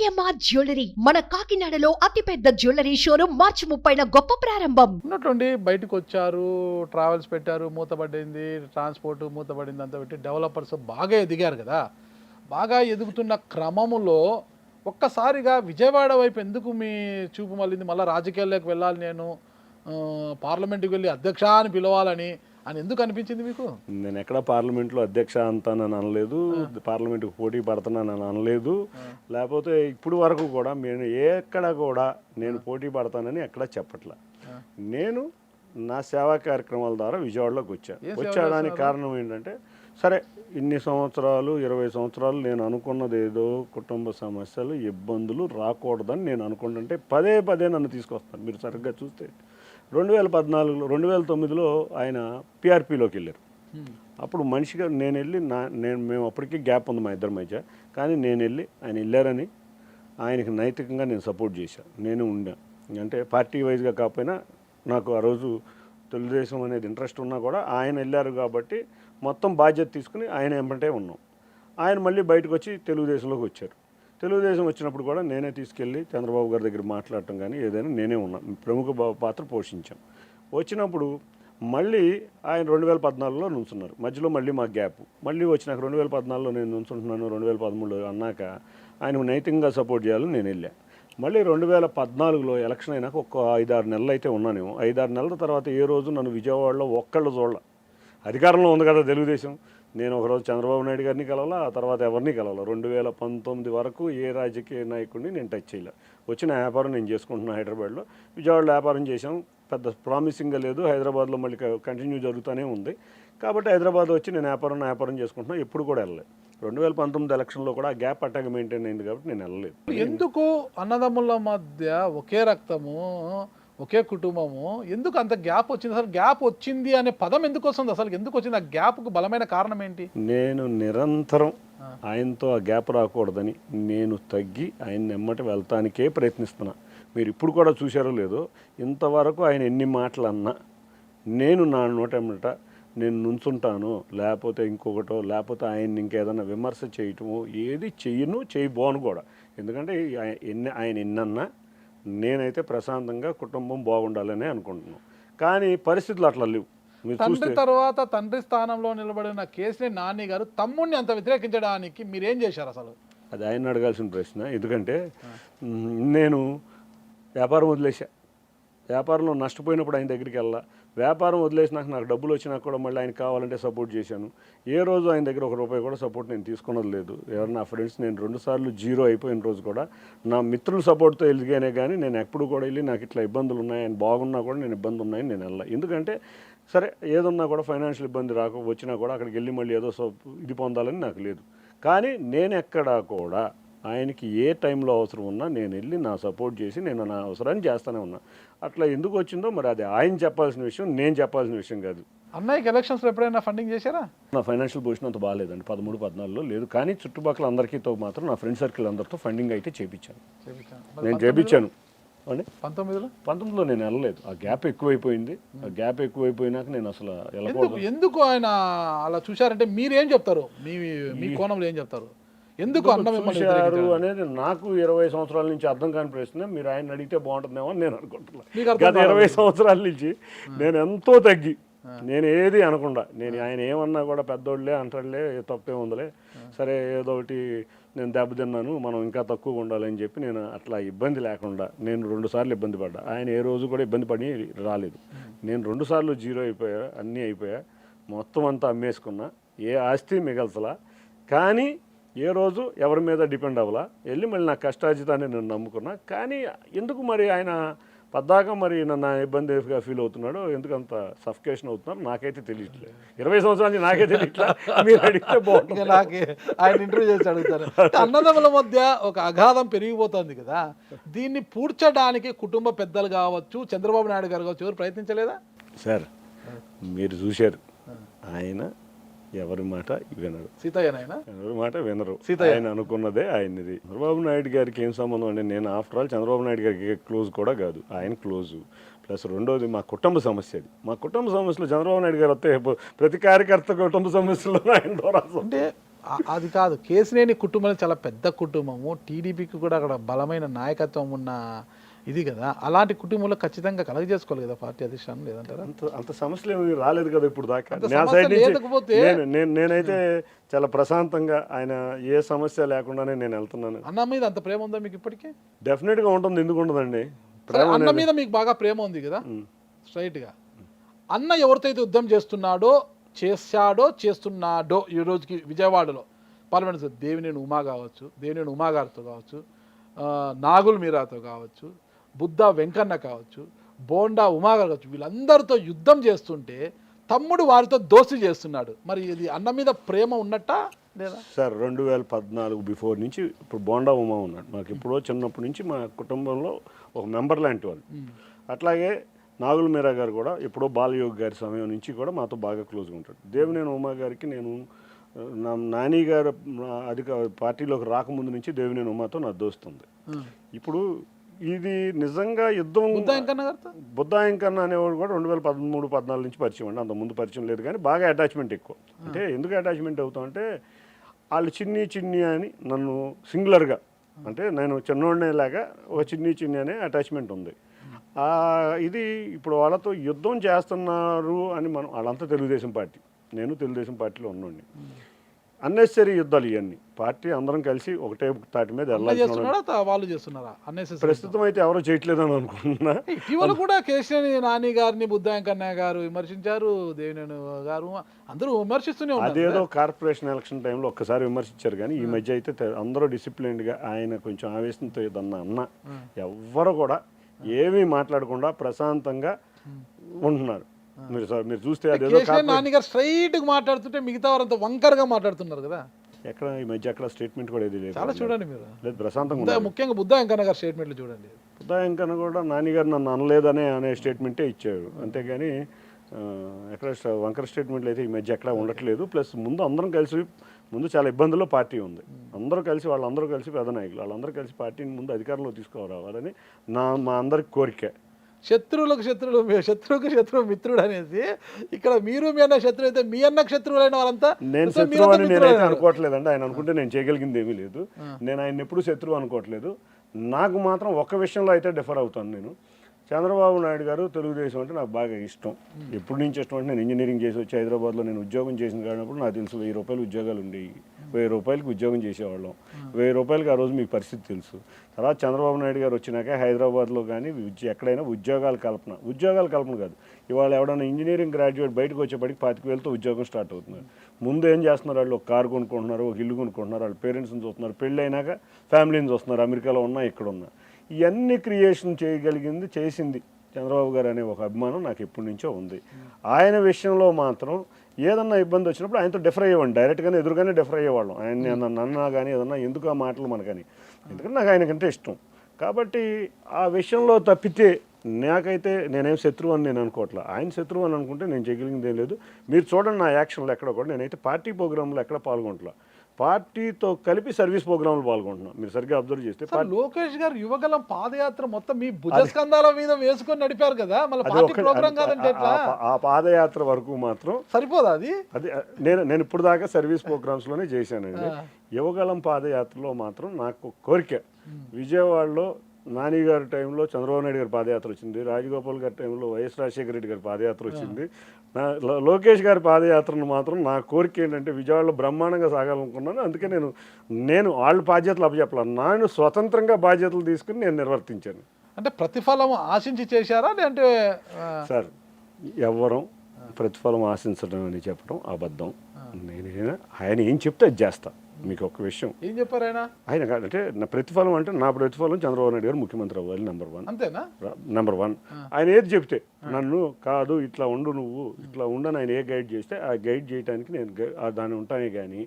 CMR jewellery మన కాకినాడలో అతిపెద్ద జ్యువెలరీ షోరూమ్ మార్చి 30న గొప్ప ప్రారంభం. ఉన్నటువంటి బయటకు వచ్చారు, ట్రావెల్స్ పెట్టారు, మూతపడింది, ట్రాన్స్పోర్ట్ మూతపడింది, అంతా పెట్టి డెవలపర్స్ బాగా ఎదిగారు కదా. బాగా ఎదుగుతున్న క్రమములో ఒక్కసారిగా విజయవాడ వైపు ఎందుకు మీ చూపు మళ్ళీ మళ్ళీ రాజకీయాల్లోకి వెళ్ళాలి, నేను పార్లమెంట్కి వెళ్ళి అధ్యక్ష అని పిలవాలని అని ఎందుకు అనిపించింది మీకు? నేను ఎక్కడ పార్లమెంట్లో అధ్యక్ష అంతానని అనలేదు, పార్లమెంట్కి పోటీ పడతానని అనలేదు, లేకపోతే ఇప్పుడు వరకు కూడా నేను ఎక్కడ కూడా నేను పోటీ పడతానని ఎక్కడ చెప్పట్లే. నేను నా సేవా కార్యక్రమాల ద్వారా విజయవాడలోకి వచ్చాడానికి కారణం ఏంటంటే, సరే ఇన్ని సంవత్సరాలు 20 సంవత్సరాలు నేను అనుకున్నది ఏదో కుటుంబ సమస్యలు ఇబ్బందులు రాకూడదని నేను అనుకుంటుంటే పదే పదే నన్ను తీసుకొస్తాను. మీరు సరిగ్గా చూస్తే 2014లో 2009లో ఆయన పిఆర్పిలోకి వెళ్ళారు. అప్పుడు మనిషిగా నేను వెళ్ళి మేము అప్పటికీ గ్యాప్ ఉంది మా ఇద్దరి మధ్య, కానీ నేను వెళ్ళి ఆయన వెళ్ళారని ఆయనకి నైతికంగా నేను సపోర్ట్ చేశాను. నేను ఉండా అంటే పార్టీ వైజ్గా కాకపోయినా నాకు ఆ రోజు తెలుగుదేశం అనేది ఇంట్రెస్ట్ ఉన్నా కూడా ఆయన వెళ్ళారు కాబట్టి మొత్తం బాధ్యత తీసుకుని ఆయన వెంబటే ఉన్నాం. ఆయన మళ్ళీ బయటకు వచ్చి తెలుగుదేశంలోకి వచ్చారు. తెలుగుదేశం వచ్చినప్పుడు కూడా నేనే తీసుకెళ్ళి చంద్రబాబు గారి దగ్గర మాట్లాడటం కానీ ఏదైనా నేనే ఉన్నా, ప్రముఖ పాత్ర పోషించాం. వచ్చినప్పుడు మళ్ళీ ఆయన 2014లో నుంచున్నారు. మధ్యలో మళ్ళీ మా గ్యాప్ మళ్ళీ వచ్చినాక 2014లో నేను నుంచుంటున్నాను. 2013లో అన్నాక ఆయనకు నైతికంగా సపోర్ట్ చేయాలని నేను వెళ్ళా. మళ్ళీ 2014లో ఎలక్షన్ అయినాక ఒక 5-6 నెలలు అయితే ఉన్నానేమో. 5-6 నెలల తర్వాత ఏ రోజు నన్ను విజయవాడలో ఒక్కళ్ళు చూడాల. అధికారంలో ఉంది కదా తెలుగుదేశం. నేను ఒకరోజు చంద్రబాబు నాయుడు గారిని కలవాలా, ఆ తర్వాత ఎవరిని కలవాలా. 2019 వరకు ఏ రాజకీయ నాయకుడిని నేను టచ్ చేయలే. వచ్చిన వ్యాపారం నేను చేసుకుంటున్నాను హైదరాబాద్లో. విజయవాడలో వ్యాపారం చేసాం, పెద్ద ప్రామిసింగ్గా లేదు. హైదరాబాద్లో మళ్ళీ కంటిన్యూ జరుగుతూనే ఉంది. కాబట్టి హైదరాబాద్ వచ్చి నేను వ్యాపారం చేసుకుంటున్నాను. ఎప్పుడు కూడా వెళ్ళలేదు. 2019 ఎలక్షన్లో కూడా ఆ గ్యాప్ అట్టాగా మెయింటైన్ అయింది కాబట్టి నేను వెళ్ళలేదు. ఎందుకు అన్నదమ్ముల మధ్య ఒకే రక్తము, ఒకే కుటుంబము, ఎందుకు అంత గ్యాప్ వచ్చింది? అసలు గ్యాప్ వచ్చింది అనే పదం ఎందుకు వస్తుంది? అసలు ఎందుకు వచ్చింది? ఆ గ్యాప్కు బలమైన కారణం ఏంటి? నేను నిరంతరం ఆయనతో ఆ గ్యాప్ రాకూడదని నేను తగ్గి ఆయన నెమ్మటి వెళ్తానికే ప్రయత్నిస్తున్నా. మీరు ఇప్పుడు కూడా చూశారో లేదో, ఇంతవరకు ఆయన ఎన్ని మాటలు అన్నా నేను నా నోటెమ్మట నేను నుంచుంటాను, లేకపోతే ఇంకొకటో, లేకపోతే ఆయన్ని ఇంకేదన్నా విమర్శ చేయటమో ఏది చేయబోను కూడా. ఎందుకంటే ఆయన ఎన్నన్నా నేనైతే ప్రశాంతంగా కుటుంబం బాగుండాలని అనుకుంటున్నాను. కానీ పరిస్థితులు అట్లా లేవు. తండ్రి తర్వాత తండ్రి స్థానంలో నిలబడిన కేసీఆర్ నాని గారు తమ్ముడిని అంత వ్యతిరేకించడానికి మీరేం చేశారు అసలు? అది ఆయన అడగాల్సిన ప్రశ్న. ఎందుకంటే నేను వ్యాపారం వదిలేసా. వ్యాపారంలో నష్టపోయినప్పుడు ఆయన దగ్గరికి వెళ్ళా. వ్యాపారం వదిలేసినాక నాకు డబ్బులు వచ్చినాక కూడా మళ్ళీ ఆయన కావాలంటే సపోర్ట్ చేశాను. ఏ రోజు ఆయన దగ్గర ₹1 కూడా సపోర్ట్ నేను తీసుకున్నది లేదు. ఎవరు నా ఫ్రెండ్స్, నేను 2 సార్లు జీరో అయిపోయిన రోజు కూడా నా మిత్రుల సపోర్ట్తో వెళ్ళిగానే కానీ నేను ఎప్పుడు కూడా వెళ్ళి నాకు ఇట్లా ఇబ్బందులు ఉన్నాయి, ఆయన బాగున్నా కూడా నేను ఇబ్బంది ఉన్నాయని నేను వెళ్ళా. ఎందుకంటే సరే ఏదన్నా కూడా ఫైనాన్షియల్ ఇబ్బంది వచ్చినా కూడా అక్కడికి వెళ్ళి మళ్ళీ ఏదో ఇది పొందాలని నాకు లేదు. కానీ నేను ఎక్కడా కూడా ఆయనకి ఏ టైంలో అవసరం ఉన్నా నేను వెళ్ళి నా సపోర్ట్ చేసి నేను నా అవసరాన్ని చేస్తూనే ఉన్నా. అట్లా ఎందుకు వచ్చిందో మరి అది ఆయన చెప్పాల్సిన విషయం, నేను చెప్పాల్సిన విషయం కాదు. అన్నయ్యకి ఎలక్షన్స్లో ఎప్పుడైనా ఫండింగ్ చేశారా? నా ఫైనాన్షియల్ పొజిషన్ అంత బాగాలేదండి 13-14లో లేదు. కానీ చుట్టుపక్కల అందరికీతో మాత్రం నా ఫ్రెండ్ సర్కిల్ అందరితో ఫండింగ్ అయితే చేయించాను. నేను చేయించాను. 19లో నేను వెళ్ళలేదు. ఆ గ్యాప్ ఎక్కువైపోయింది. ఆ గ్యాప్ ఎక్కువైపోయినాక నేను అసలు ఎందుకు ఆయన అలా చూశారంటే మీరేం చెప్తారు? మీ కోణంలో ఏం చెప్తారు? ఎందుకు అన్న చూశారు అనేది నాకు 20 సంవత్సరాల నుంచి అర్థం కాని ప్రశ్న. మీరు ఆయన అడిగితే బాగుంటుందేమో అని నేను అనుకుంటున్నాను. గత 20 సంవత్సరాల నుంచి నేను ఎంతో తగ్గి, నేను ఏది అనకుండా, నేను ఆయన ఏమన్నా కూడా పెద్దోళ్ళే అంటాడులే, తప్పే ఉందిలే, సరే ఏదో ఒకటి నేను దెబ్బతిన్నాను, మనం ఇంకా తక్కువగా ఉండాలని చెప్పి నేను అట్లా ఇబ్బంది లేకుండా నేను 2 సార్లు ఇబ్బంది పడ్డా. ఆయన ఏ రోజు కూడా ఇబ్బంది పడి రాలేదు. నేను 2 సార్లు జీరో అయిపోయా, అన్నీ అయిపోయా, మొత్తం అంతా అమ్మేసుకున్నా, ఏ ఆస్తి మిగల్చలా. కానీ ఏ రోజు ఎవరి మీద డిపెండ్ అవ్వాలా, వెళ్ళి మళ్ళీ నా కష్టార్జితాన్ని నేను నమ్ముకున్నా. కానీ ఎందుకు మరి ఆయన పద్దాక మరి నన్ను ఇబ్బందిగా ఫీల్ అవుతున్నాడో, ఎందుకంత సఫికేషన్ అవుతున్నారో నాకైతే తెలియట్లేదు. 20 సంవత్సరాల నుంచి నాకే తెలియట్లేదు. మీరు అడిగితే బాగుంటుంది. నాకే ఆయన ఇంటర్వ్యూ చేసి అడుగుతారు. అన్నదమ్ముల మధ్య ఒక అగాధం పెరిగిపోతుంది కదా, దీన్ని పూడ్చడానికి కుటుంబ పెద్దలు కావచ్చు, చంద్రబాబు నాయుడు గారు కావచ్చు, ఎవరు ప్రయత్నించలేదా? సార్ మీరు చూశారు, ఆయన ఎవరి మాట వినరు, ఎవరి మాట వినరు. ఆయన అనుకున్నదే ఆయనది. చంద్రబాబు నాయుడు గారికి ఏం సంబంధం అండి? నేను ఆఫ్టర్ ఆల్ చంద్రబాబు నాయుడు గారికి క్లోజ్ కూడా కాదు, ఆయన క్లోజు. ప్లస్ రెండోది మా కుటుంబ సమస్య. అది మా కుటుంబ సమస్యలు చంద్రబాబు నాయుడు గారు వస్తే ప్రతి కార్యకర్త కుటుంబ సమస్యలో ఆయన ద్వారా అంటే అది కాదు, కేసినేని కుటుంబం చాలా పెద్ద కుటుంబము, టీడీపీకి కూడా అక్కడ బలమైన నాయకత్వం ఉన్న ఇది కదా, అలాంటి కుటుంబంలో ఖచ్చితంగా కలగజేసుకోవాలి కదా పార్టీ అధిష్టానం, లేదంటారా? అంత సమస్యలు ఏమీ రాలేదు కదా ఇప్పుడు దాకా. అంత నా సమస్య సైడ్ నుంచి లేకపోతే నేనైతే చాలా ప్రశాంతంగా ఆయన ఏ సమస్య లేకుండానే నేను వెళ్తున్నాను. అన్న మీద అంత ప్రేమ ఉందా మీకు ఇప్పటికీ? డెఫినెట్గా ఉంటుంది, ఎందుకు ఉండదండి. సరే, అన్న మీద మీకు బాగా ప్రేమ ఉంది కదా, స్ట్రైట్గా అన్న ఎవరితో యుద్ధం చేస్తున్నాడో ఈ రోజుకి విజయవాడలో పార్లమెంట్ దేవినేని ఉమా కావచ్చు, దేవినేని ఉమా గారితో కావచ్చు, నాగుల్ మీరాతో కావచ్చు, బుద్ధ వెంకన్న కావచ్చు, బోండా ఉమా గారు కావచ్చు, వీళ్ళందరితో యుద్ధం చేస్తుంటే తమ్ముడు వారితో దోస్తీ చేస్తున్నాడు. మరి ఇది అన్న మీద ప్రేమ ఉన్నట్టా లేదా? సార్ 2014 బిఫోర్ నుంచి ఇప్పుడు బోండా ఉమా ఉన్నాడు. మాకు ఎప్పుడో చిన్నప్పటి నుంచి మా కుటుంబంలో ఒక మెంబర్ లాంటి వాళ్ళు. అట్లాగే నాగుల మీరా గారు కూడా ఎప్పుడో బాలయోగి గారి సమయం నుంచి కూడా మాతో బాగా క్లోజ్గా ఉంటాడు. దేవినేని ఉమా గారికి నేను నా నాని గారు పార్టీలోకి రాకముందు నుంచి దేవినేని ఉమాతో నా దోస్తుంది. ఇప్పుడు ఇది నిజంగా యుద్ధం. బుద్ధాయంకన్న అనేవాడు కూడా 2013-14 నుంచి పరిచయం అండి, అంత ముందు పరిచయం లేదు, కానీ బాగా అటాచ్మెంట్ ఎక్కువ. అంటే ఎందుకు అటాచ్మెంట్ అవుతామంటే వాళ్ళు చిన్ని అని నన్ను సింగులర్గా, అంటే నేను చిన్నోడినే లాగా ఒక చిన్ని అనే అటాచ్మెంట్ ఉంది. ఇది ఇప్పుడు వాళ్ళతో యుద్ధం చేస్తున్నారు అని వాళ్ళంతా తెలుగుదేశం పార్టీ, నేను తెలుగుదేశం పార్టీలో ఉన్నాండి. అన్నెసరీ యుద్ధాలు ఇవన్నీ పార్టీ అందరం కలిసి ఒకటే తాటి మీద ప్రస్తుతం అయితే ఎవరో చేయట్లేదు అని అనుకుంటున్నా. ఇటీవల కూడా కేసీఆర్ నాని గారిని బుద్ధాంకన్న గారు విమర్శించారు, దేవినేని గారు అందరూ విమర్శిస్తూనే ఉన్నారు. అదేదో కార్పొరేషన్ ఎలక్షన్ టైంలో ఒక్కసారి విమర్శించారు, కానీ ఈ మధ్య అయితే అందరూ డిసిప్లిన్డ్గా, ఆయన కొంచెం ఆవేశంతో ఏదన్నా అన్న ఎవ్వరు కూడా ఏమీ మాట్లాడకుండా ప్రశాంతంగా ఉంటున్నారు. మీరు చూస్తే నాన్నగారు స్ట్రైట్ గా మాట్లాడుతుంటే మిగతా వారంతా వంకరగా మాట్లాడుతున్నారు కదా. ఎక్కడ ఈ మధ్య అక్కడ స్టేట్మెంట్ కూడా ఏది లేదు. చాలా చూడండి మీరు, లేదు ప్రశాంతంగా. ముఖ్యంగా బుద్ధా వెంకన్న గారు స్టేట్మెంట్లు చూడండి. బుద్ధా వెంకన్న కూడా నాన్నగారు నన్ను అనే స్టేట్మెంటే ఇచ్చారు, అంతేగాని ఎక్కడ వంకర స్టేట్మెంట్లు అయితే ఈ మధ్య ఎక్కడ ఉండట్లేదు. ప్లస్ ముందు చాలా ఇబ్బందుల్లో పార్టీ ఉంది, వాళ్ళందరూ కలిసి పెద్ద నాయకులు వాళ్ళందరూ కలిసి పార్టీని ముందు అధికారంలో తీసుకురావాలని మా అందరికి కోరిక. శత్రువుకు శత్రువు మిత్రుడు అనేది ఇక్కడ మీరు మీ అన్న శత్రువు అయితే మీ అన్న శత్రువులైన వాళ్ళంతా నేను శత్రువు అని నేనైతే అనుకోవట్లేదండి. ఆయన అనుకుంటే నేను చేయగలిగింది ఏమీ లేదు. నేను ఆయన ఎప్పుడు శత్రువు అనుకోవట్లేదు. నాకు మాత్రం ఒక్క విషయంలో అయితే డిఫర్ అవుతాను. నేను చంద్రబాబు నాయుడు గారు తెలుగుదేశం అంటే నాకు బాగా ఇష్టం, ఎప్పటి నుంచి ఇష్టం అంటే నేను ఇంజనీరింగ్ చేసి వచ్చి హైదరాబాద్లో నేను ఉద్యోగం చేసిన కాడినప్పుడు నాకు తెలుసు 1000 రూపాయలు ఉద్యోగాలు ఉండేవి, 1000 రూపాయలకి ఉద్యోగం చేసేవాళ్ళం. 1000 రూపాయలకి ఆ రోజు మీకు పరిస్థితి తెలుసు. తర్వాత చంద్రబాబు నాయుడు గారు వచ్చినాక హైదరాబాద్లో కానీ ఎక్కడైనా ఉద్యోగాల కల్పన కాదు. ఇవాళ ఎవడైనా ఇంజనీరింగ్ గ్రాడ్యుయేట్ బయటకు వచ్చేప్పటికి 25,000తో ఉద్యోగం స్టార్ట్ అవుతున్నారు. ముందు ఏం చేస్తున్నారు, వాళ్ళు ఒక కారు కొనుక్కుంటున్నారు, ఒక ఇల్లు కొనుక్కుంటున్నారు, వాళ్ళ పేరెంట్స్ని చూస్తున్నారు, పెళ్ళి అయినాక ఫ్యామిలీని చూస్తున్నారు, అమెరికాలో ఉన్నా ఇక్కడ ఉన్నా. ఇవన్నీ క్రియేషన్ చేసింది చంద్రబాబు గారు అనే ఒక అభిమానం నాకు ఎప్పటి నుంచో ఉంది. ఆయన విషయంలో మాత్రం ఏదన్నా ఇబ్బంది వచ్చినప్పుడు ఆయనతో డిఫర్ అయ్యేవాడిని, డైరెక్ట్గానే ఎదురుగానే డిఫర్ అయ్యేవాళ్ళం. ఆయన నన్నా కానీ ఏదన్నా ఎందుకు ఆ మాటలు మనకని, ఎందుకంటే నాకు ఆయనకంటే ఇష్టం. కాబట్టి ఆ విషయంలో తప్పితే నాకైతే నేనేం శత్రువు అని నేను అనుకోవట్లేదు. ఆయన శత్రువు అని అనుకుంటే నేను చేయగలిగింది ఏం లేదు. మీరు చూడండి నా యాక్షన్లో ఎక్కడ కూడా నేనైతే పార్టీ ప్రోగ్రాంలో ఎక్కడ పాల్గొంటలా, పార్టీతో కలిపి సర్వీస్ ప్రోగ్రాంలు పాల్గొంటున్నాం. మీరు సరిగ్గా అబ్జర్వ్ చేస్తే లోకేష్ గారు యువగలం పాదయాత్ర మొత్తం మీ భుజస్కంధాల మీద వేసుకొని నడిపారు కదా, ఆ పాదయాత్ర వరకు మాత్రం సరిపోదా అది? నేను ఇప్పుడు దాకా సర్వీస్ ప్రోగ్రామ్స్ లోనే చేశానండి. యువగలం పాదయాత్రలో మాత్రం నాకు కోరిక, విజయవాడలో నాని గారి టైంలో చంద్రబాబు నాయుడు గారి పాదయాత్ర వచ్చింది, రాజగోపాల్ గారి టైంలో వైఎస్ రాజశేఖర రెడ్డి గారి పాదయాత్ర వచ్చింది, లోకేష్ గారి పాదయాత్రను మాత్రం నా కోరిక ఏంటంటే విజయవాడలో బ్రహ్మాండంగా సాగాలనుకున్నాను. అందుకే నేను వాళ్ళ బాధ్యతలు అప్పచెప్పలేదు, నేను స్వతంత్రంగా బాధ్యతలు తీసుకుని నేను నిర్వర్తించాను. అంటే ప్రతిఫలం ఆశించి చేశారా అంటే? సార్, ఎవ్వరం ప్రతిఫలం ఆశించడం అని చెప్పడం అబద్ధం. ఆయన ఏం చెప్తే అది చేస్తా. మీకు ఒక విషయం ఏం చెప్పారు ఆయన అంటే నా ప్రతిఫలం అంటే నా ప్రతిఫలం చంద్రబాబు నాయుడు గారు ముఖ్యమంత్రి అవ్వాలి, నెంబర్ వన్. ఆయన ఏది చెప్తే నన్ను కాదు ఇట్లా ఉండు, నువ్వు ఇట్లా ఉండని ఆయన ఏ గైడ్ చేస్తే ఆ గైడ్ చేయడానికి నేను దాన్ని ఉంటానే కానీ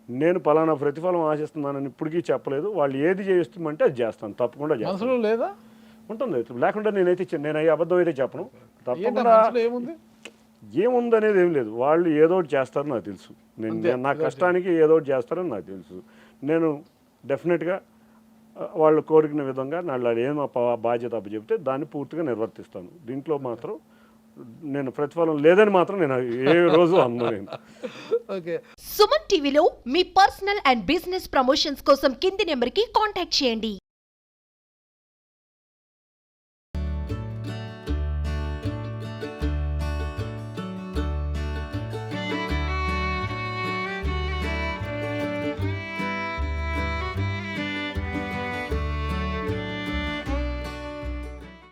నేను పలానా ప్రతిఫలం ఆశిస్తున్నానని ఇప్పటికీ చెప్పలేదు. వాళ్ళు ఏది చేస్తామంటే అది చేస్తాను, తప్పకుండా చేస్తాను. లేదా ఉంటుంది, లేకుండా నేను అబద్ధం అయితే చెప్పను. తప్పకుండా ఏముందనేది ఏం లేదు, వాళ్ళు ఏదో ఒకటి చేస్తారని నాకు తెలుసు. నా కష్టానికి ఏదో ఒకటి చేస్తారని నాకు తెలుసు. నేను డెఫినెట్గా వాళ్ళు కోరిన విధంగా వాళ్ళు ఏమో బాధ్యత అప్పచెప్తే దాన్ని పూర్తిగా నిర్వర్తిస్తాను. దీంట్లో మాత్రం నేను ప్రతిఫలం లేదని మాత్రం నేను ఏ రోజు అన్నాను. ఓకే. సుమన్ టీవీలో మీ పర్సనల్ అండ్ బిజినెస్ ప్రమోషన్స్ కోసం కింది నెంబర్కి కాంటాక్ట్ చేయండి.